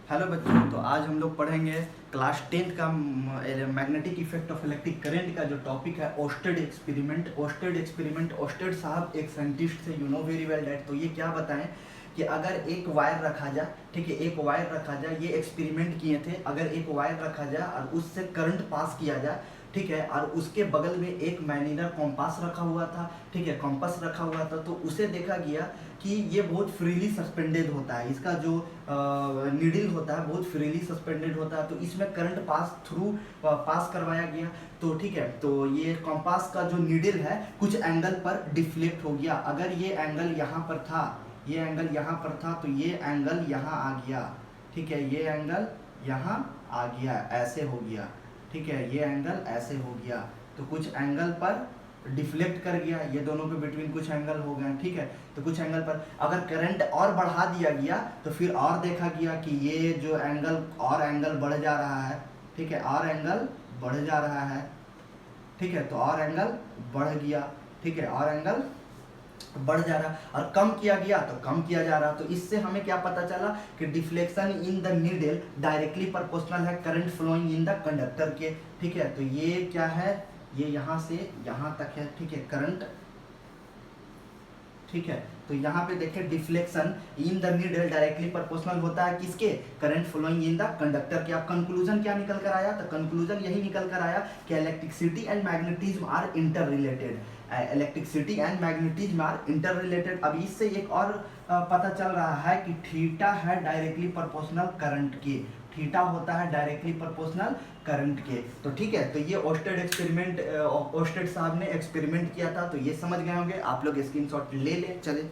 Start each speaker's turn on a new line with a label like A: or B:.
A: Hello बच्चों, तो आज हम लोग पढ़ेंगे क्लास 10 का magnetic effect of electric current का जो टॉपिक है ओस्टेड एक्सपेरिमेंट। ओस्टेड साहब एक साइंटिस्ट थे, you know very well that. तो ये क्या बताएं कि अगर एक वायर रखा जाए, ठीक है, एक वायर रखा जाए, ये एक्सपेरिमेंट किए थे। अगर एक वायर रखा जाए और उससे करंट पास किया जाए, ठीक है, और उसके बगल में एक मैनीनर कॉम्पास रखा हुआ था, ठीक है, कॉम्पास रखा हुआ था, तो उसे देखा गया कि ये बहुत फ्रीली सस्पेंडेड होता है। इसका जो नीडल होता है बहुत फ्रीली सस्पेंडेड होता है, तो इसमें करंट पास करवाया गया। तो ठीक है, तो ये कॉम्पास का जो नीडल है कुछ एंगल पर डिफ्लेक्ट हो गया। अगर ये एंगल यहाँ पर था, ये एंगल यहाँ पर था, तो ये एंगल यहाँ आ गया, ठीक है, ये एंगल यहाँ आ गया, ऐसे हो गया, ठीक है, ये एंगल ऐसे हो गया। तो कुछ एंगल पर डिफ्लेक्ट कर गया, ये दोनों के बिटवीन कुछ एंगल हो गए, ठीक है। तो कुछ एंगल पर अगर करंट और बढ़ा दिया गया तो फिर और देखा गया कि ये जो एंगल और एंगल बढ़ जा रहा है, ठीक है, और एंगल बढ़ जा रहा है, ठीक है, तो और एंगल बढ़ गया, ठीक है, और एंगल बढ़ जा रहा, और कम किया गया तो कम किया जा रहा। तो इससे हमें क्या पता चला कि deflection in the needle directly proportional है current flowing in the conductor के, ठीक है। तो ये क्या है, ये यहाँ से यहाँ तक है, ठीक है, करंट, ठीक है। तो यहाँ पे देखिए deflection in the needle directly proportional होता है किसके, current flowing in the conductor के। अब कंक्लूजन क्या निकल कर आया, तो कंक्लूजन यही निकल कर आया कि electricity and magnetism are interrelated. Electricity and magnetism are interrelated. अब इससे एक और पता चल रहा है कि थीटा है डायरेक्टली प्रोपोर्शनल करंट के, थीटा होता है डायरेक्टली प्रोपोर्शनल करंट के। तो ठीक है, तो ये ओस्टेड साहब ने एक्सपेरिमेंट किया था, तो ये समझ गए होंगे आप लोग, स्क्रीनशॉट ले ले चले।